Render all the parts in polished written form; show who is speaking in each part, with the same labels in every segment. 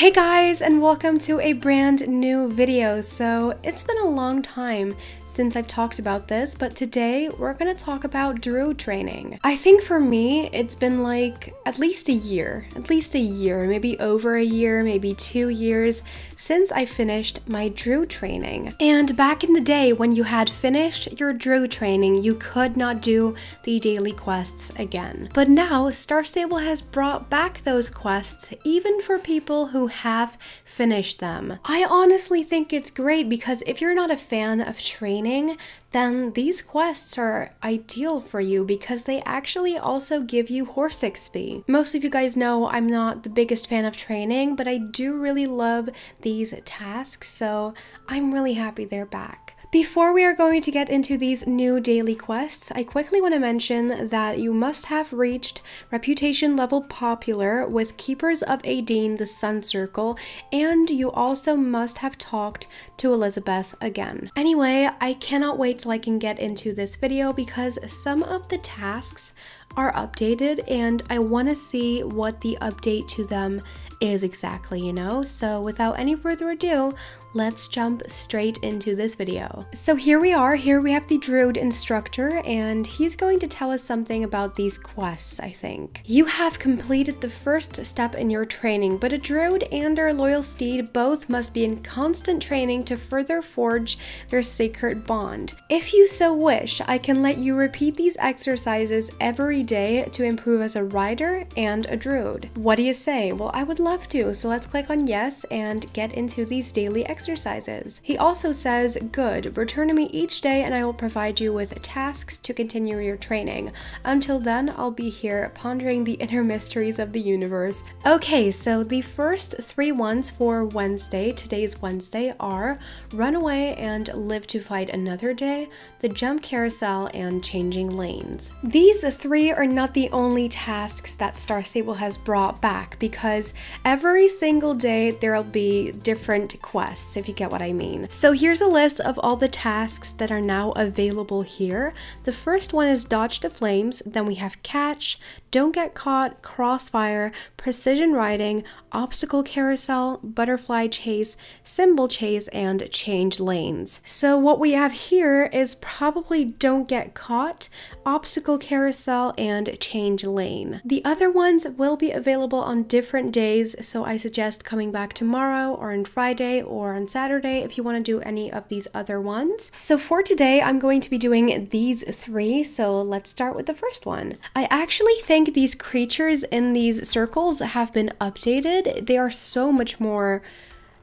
Speaker 1: Hey guys, and welcome to a brand new video. So it's been a long time since I've talked about this, but today we're gonna talk about Druid training. I think for me, it's been like at least a year, maybe over a year, maybe 2 years since I finished my Druid training. And back in the day when you had finished your Druid training, you could not do the daily quests again. But now Star Stable has brought back those quests even for people who have finished them. I honestly think it's great because if you're not a fan of training, then these quests are ideal for you because they actually also give you horse XP. Most of you guys know I'm not the biggest fan of training, but I do really love these tasks, so I'm really happy they're back. Before we are going to get into these new daily quests, I quickly want to mention that you must have reached reputation level popular with Keepers of Aideen, the Sun Circle, and you also must have talked to Elizabeth again. Anyway, I cannot wait till I can get into this video because some of the tasks are updated and I want to see what the update to them is exactly, you know? So without any further ado, let's jump straight into this video. So here we have the Druid instructor and he's going to tell us something about these quests, I think. You have completed the first step in your training, but a Druid and our loyal steed both must be in constant training to further forge their sacred bond. If you so wish, I can let you repeat these exercises every day to improve as a rider and a Druid. What do you say? Well, I would love to, so let's click on yes and get into these daily exercises. He also says, good, return to me each day and I will provide you with tasks to continue your training. Until then, I'll be here pondering the inner mysteries of the universe. Okay, so the first 3 ones for Wednesday, today's Wednesday, are run away and live to fight another day, the jump carousel, and changing lanes. These 3 are not the only tasks that Star Stable has brought back because every single day there'll be different quests, if you get what I mean. So here's a list of all the tasks that are now available here. The first one is dodge the flames, then we have catch, don't get caught, crossfire, precision riding, obstacle carousel, butterfly chase, symbol chase, and change lanes. So what we have here is probably don't get caught, obstacle carousel, and change lane. The other ones will be available on different days, so I suggest coming back tomorrow or on Friday or on Saturday if you want to do any of these other ones. So for today, I'm going to be doing these 3, so let's start with the first one. I actually think these creatures in these circles have been updated. They are so much more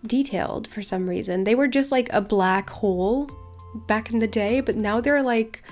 Speaker 1: detailed for some reason. They were just like a black hole back in the day, but now they're like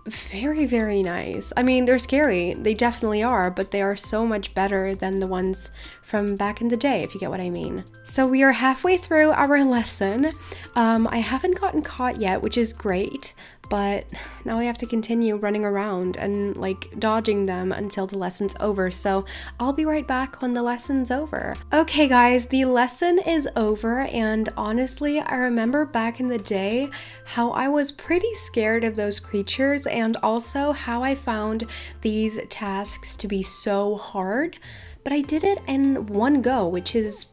Speaker 1: very, very nice. I mean, they're scary. They definitely are, but they are so much better than the ones from back in the day, if you get what I mean. So we are halfway through our lesson. I haven't gotten caught yet, which is great, but now I have to continue running around and like dodging them until the lesson's over. So I'll be right back when the lesson's over. Okay guys, the lesson is over, and honestly, I remember back in the day how I was pretty scared of those creatures and also how I found these tasks to be so hard, but I did it in one go, which is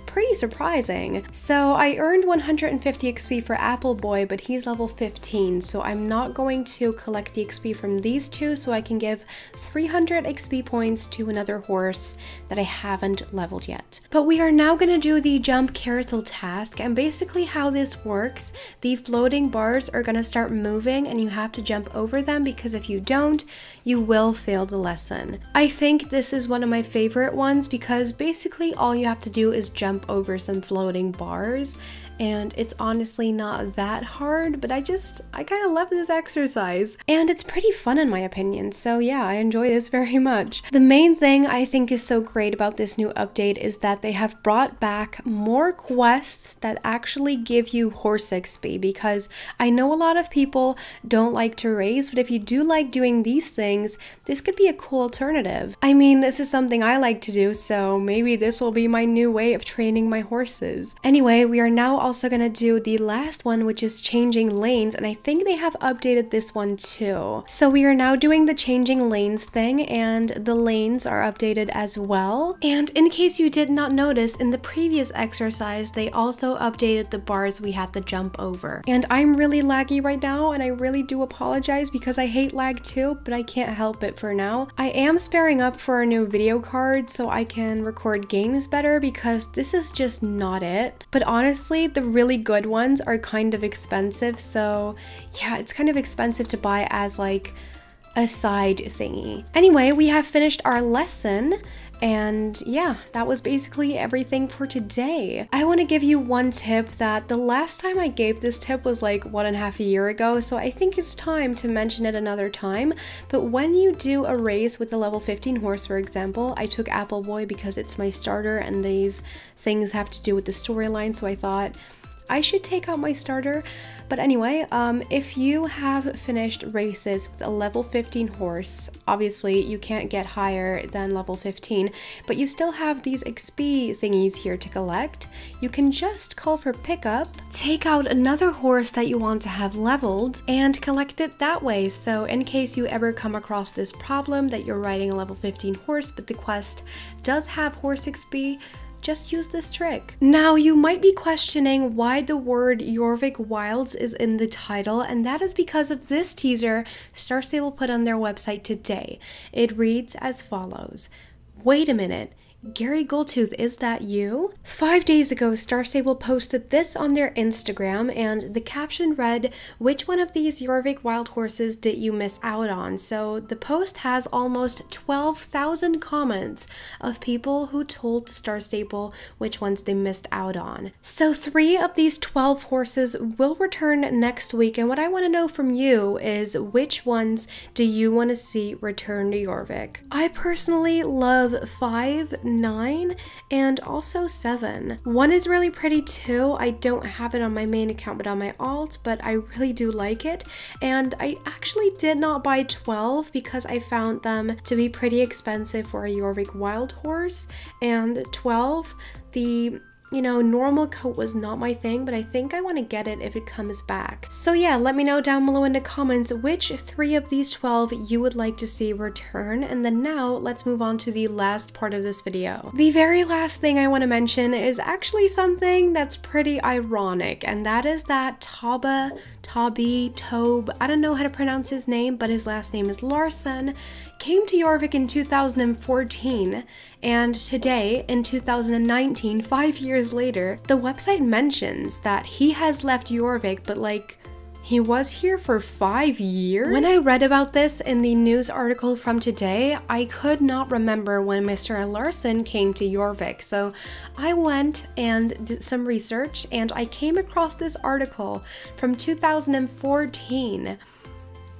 Speaker 1: pretty surprising. So I earned 150 XP for Apple Boy, but he's level 15, so I'm not going to collect the XP from these 2, so I can give 300 XP points to another horse that I haven't leveled yet. But we are now going to do the jump carousel task, and basically how this works, the floating bars are going to start moving and you have to jump over them, because if you don't, you will fail the lesson. I think this is one of my favorite ones because basically all you have to do is jump over some floating bars, and it's honestly not that hard, but I kind of love this exercise and it's pretty fun in my opinion. So yeah, I enjoy this very much. The main thing I think is so great about this new update is that they have brought back more quests that actually give you horse XP, because I know a lot of people don't like to race, but if you do like doing these things, this could be a cool alternative. I mean, this is something I like to do, so maybe this will be my new way of training my horses. Anyway, we are now also gonna do the last one, which is changing lanes, and I think they have updated this one too. So we are now doing the changing lanes thing, and the lanes are updated as well. And in case you did not notice, in the previous exercise, they also updated the bars we had to jump over. And I'm really laggy right now, and I really do apologize because I hate lag too, but I can't help it for now. I am sparing up for a new video card so I can record games better because this is just not it. But honestly, the really good ones are kind of expensive, so yeah, it's kind of expensive to buy as like a side thingy. Anyway, we have finished our lesson. And yeah, that was basically everything for today. I want to give you one tip that the last time I gave this tip was like 1.5 years ago, so I think it's time to mention it another time. But when you do a race with a level 15 horse, for example, I took Appleboy because it's my starter and these things have to do with the storyline, so I thought I should take out my starter. But anyway, if you have finished races with a level 15 horse, obviously you can't get higher than level 15, but you still have these XP thingies here to collect. You can just call for pickup, take out another horse that you want to have leveled, and collect it that way. So in case you ever come across this problem that you're riding a level 15 horse, but the quest does have horse XP, just use this trick. Now, you might be questioning why the word Jorvik Wilds is in the title, and that is because of this teaser Star Stable put on their website today. It reads as follows. Wait a minute. Gary Goldtooth, is that you? 5 days ago, Star Stable posted this on their Instagram, and the caption read, which one of these Jorvik wild horses did you miss out on? So the post has almost 12,000 comments of people who told Star Stable which ones they missed out on. So 3 of these 12 horses will return next week, and what I want to know from you is which ones do you want to see return to Jorvik? I personally love 5, 9, and also 7. 1 is really pretty too. I don't have it on my main account but on my alt, but I really do like it. And I actually did not buy 12 because I found them to be pretty expensive for a Jorvik wild horse. And 12, the normal coat was not my thing, but I think I want to get it if it comes back. So yeah, let me know down below in the comments which 3 of these 12 you would like to see return. And then now let's move on to the last part of this video. The very last thing I want to mention is actually something that's pretty ironic, and that is that Tobe, I don't know how to pronounce his name, but his last name is Larson, came to Jorvik in 2014, and today, in 2019, 5 years later, the website mentions that he has left Jorvik, but like, he was here for 5 years? When I read about this in the news article from today, I could not remember when Mr. Larson came to Jorvik. So I went and did some research, and I came across this article from 2014.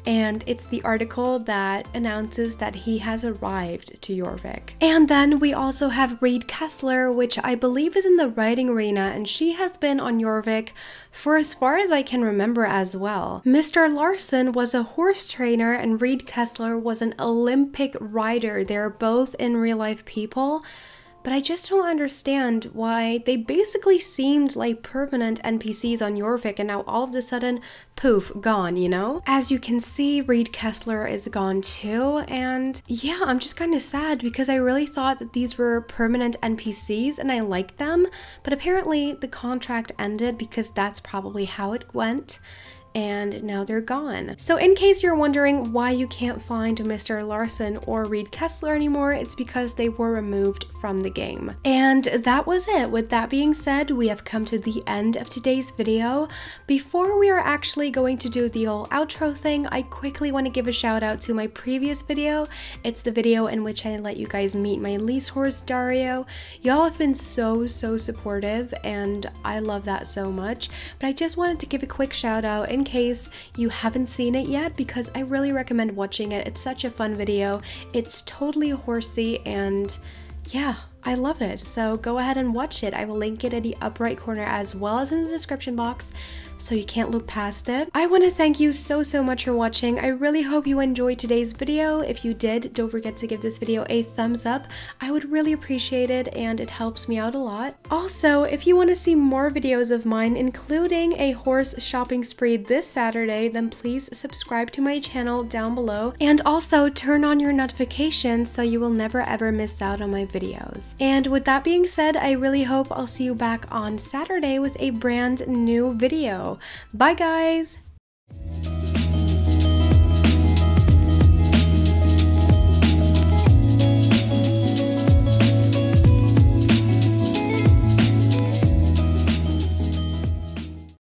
Speaker 1: And it's the article that announces that he has arrived to Jorvik. And then we also have Reed Kessler, which I believe is in the riding arena, and she has been on Jorvik for as far as I can remember as well. Mr. Larson was a horse trainer and Reed Kessler was an Olympic rider. They're both in real life people. But I just don't understand why they basically seemed like permanent NPCs on Jorvik, and now all of a sudden, poof, gone, you know? As you can see, Reed Kessler is gone too, and yeah, I'm just kind of sad because I really thought that these were permanent NPCs and I liked them, but apparently the contract ended because that's probably how it went. And now they're gone. So in case you're wondering why you can't find Mr. Larson or Reed Kessler anymore, it's because they were removed from the game. And that was it. With that being said, we have come to the end of today's video. Before we are actually going to do the old outro thing, I quickly want to give a shout out to my previous video. It's the video in which I let you guys meet my lease horse, Dario. Y'all have been so supportive, and I love that so much. But I just wanted to give a quick shout out in case you haven't seen it yet, because I really recommend watching it. It's such a fun video. It's totally horsey, and yeah, I love it. So go ahead and watch it. I will link it in the upper right corner as well as in the description box. so you can't look past it. I want to thank you so much for watching. I really hope you enjoyed today's video. If you did, don't forget to give this video a thumbs up. I would really appreciate it, and it helps me out a lot. Also, if you want to see more videos of mine, including a horse shopping spree this Saturday, then please subscribe to my channel down below, and also turn on your notifications so you will never ever miss out on my videos. And with that being said, I really hope I'll see you back on Saturday with a brand new video. Bye guys!